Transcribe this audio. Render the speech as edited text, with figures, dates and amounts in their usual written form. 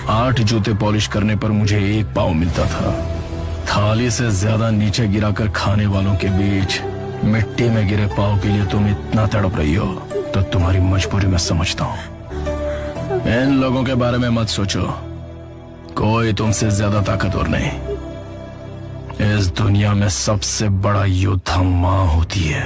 8 जूते पॉलिश करने पर मुझे 1 पाव मिलता था। थाली से ज्यादा नीचे गिराकर खाने वालों के बीच मिट्टी में गिरे पाव के लिए तुम इतना तड़प रही हो तो तुम्हारी मजबूरी मैं समझता हूँ। इन लोगों के बारे में मत सोचो, कोई तुमसे ज्यादा ताकतवर नहीं। इस दुनिया में सबसे बड़ा योद्धा माँ होती है।